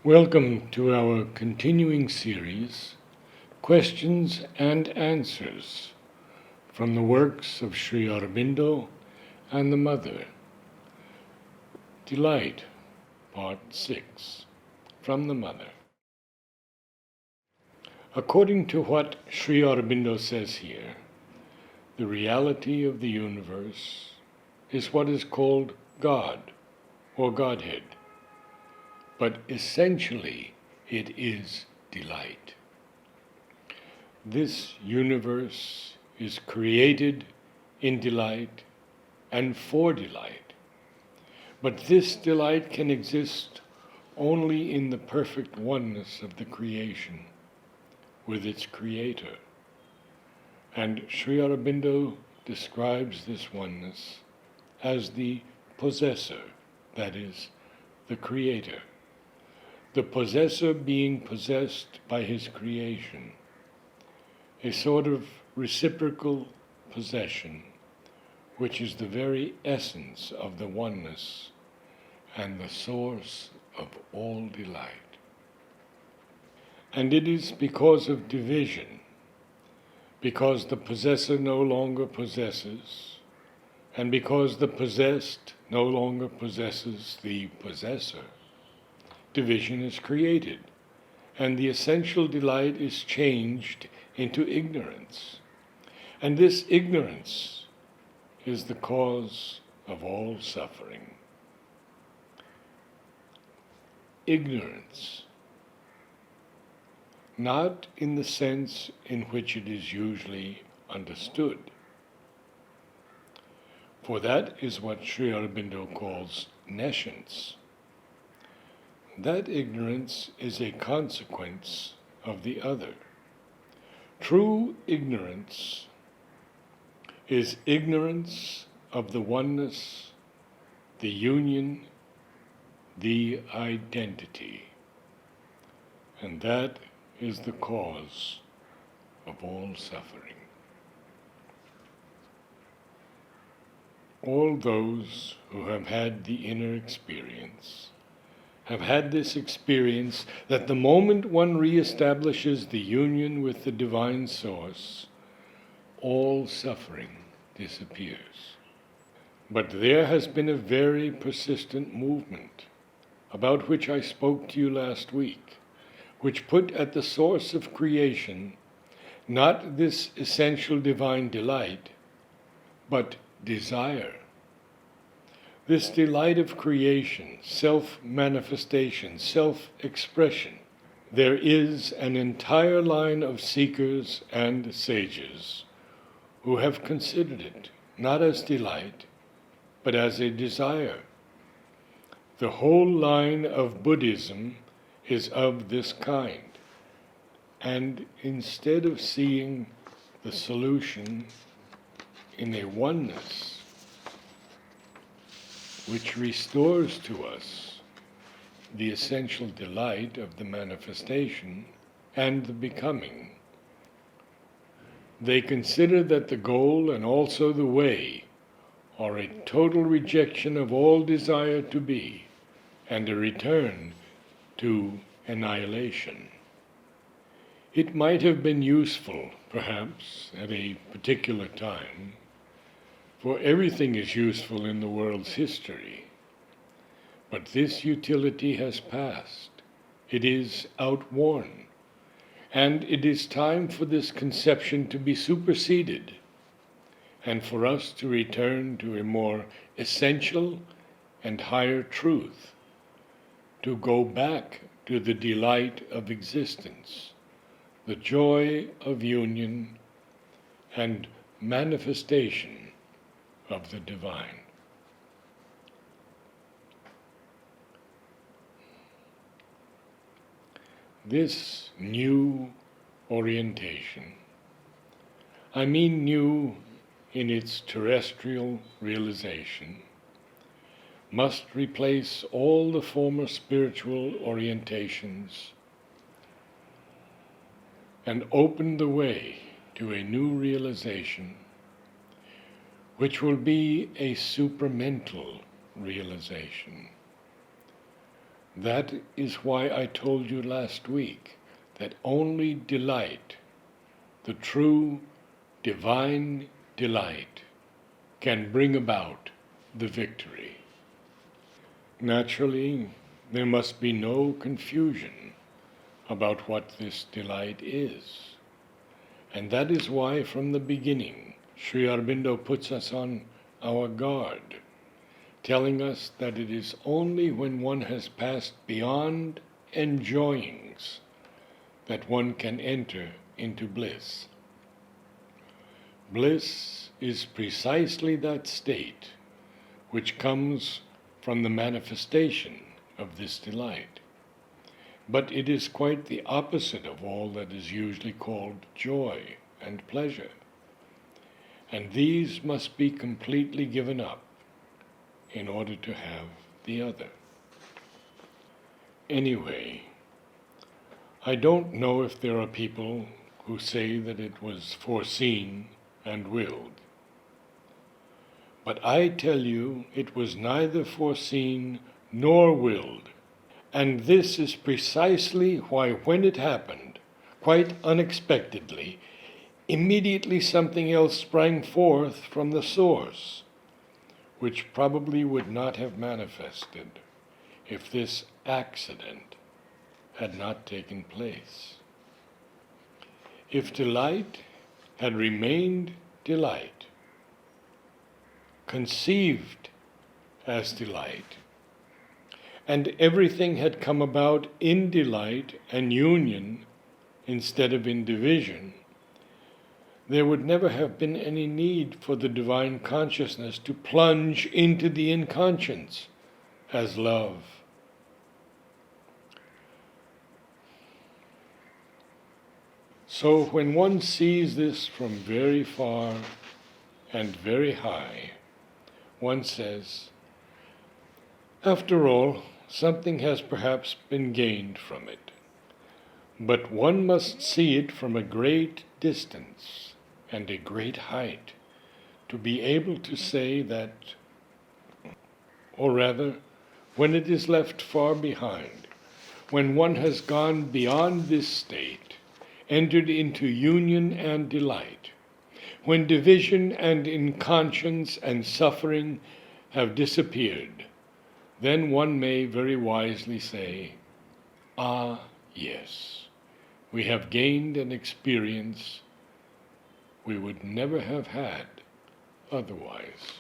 Welcome to our continuing series, Questions and Answers, from the works of Sri Aurobindo and the Mother. Delight, Part 6, from the Mother. According to what Sri Aurobindo says here, the reality of the universe is what is called God or Godhead, but essentially it is delight. This universe is created in delight and for delight, but this delight can exist only in the perfect oneness of the creation with its creator. And Sri Aurobindo describes this oneness as the possessor, that is, the creator. The possessor being possessed by his creation, a sort of reciprocal possession, which is the very essence of the oneness and the source of all delight. And it is because of division, because the possessor no longer possesses, and because the possessed no longer possesses the possessor, division is created, and the essential delight is changed into ignorance. And this ignorance is the cause of all suffering. Ignorance, not in the sense in which it is usually understood, for that is what Sri Aurobindo calls nescience. That ignorance is a consequence of the other. True ignorance is ignorance of the oneness, the union, the identity. And that is the cause of all suffering. All those who have had the inner experience have had this experience that the moment one reestablishes the union with the divine source, all suffering disappears. But there has been a very persistent movement, about which I spoke to you last week, which put at the source of creation not this essential divine delight, but desire. This delight of creation, self-manifestation, self-expression. There is an entire line of seekers and sages who have considered it not as delight, but as a desire. The whole line of Buddhism is of this kind. And instead of seeing the solution in a oneness, which restores to us the essential delight of the manifestation and the becoming, they consider that the goal and also the way are a total rejection of all desire to be and a return to annihilation. It might have been useful, perhaps, at a particular time, for everything is useful in the world's history. But this utility has passed. It is outworn. And it is time for this conception to be superseded, and for us to return to a more essential and higher truth, to go back to the delight of existence, the joy of union and manifestation of the divine. This new orientation, I mean new in its terrestrial realization, must replace all the former spiritual orientations and open the way to a new realization, which will be a supramental realization, That is why I told you last week that only delight, the true divine delight, can bring about the victory. Naturally, there must be no confusion about what this delight is. And that is why from the beginning, Sri Aurobindo puts us on our guard, telling us that it is only when one has passed beyond enjoyings that one can enter into bliss. Bliss is precisely that state which comes from the manifestation of this delight. But it is quite the opposite of all that is usually called joy and pleasure. And these must be completely given up in order to have the other. Anyway, I don't know if there are people who say that it was foreseen and willed. But I tell you, it was neither foreseen nor willed. And this is precisely why when it happened, quite unexpectedly, immediately something else sprang forth from the source, which probably would not have manifested if this accident had not taken place. If delight had remained delight, conceived as delight, and everything had come about in delight and union instead of in division, there would never have been any need for the divine consciousness to plunge into the inconscience as love. So when one sees this from very far and very high, one says, after all, something has perhaps been gained from it. But one must see it from a great distance and a great height to be able to say that, or rather, when it is left far behind, when one has gone beyond this state, entered into union and delight, when division and inconscience and suffering have disappeared, then one may very wisely say, ah, yes, we have gained an experience we would never have had otherwise.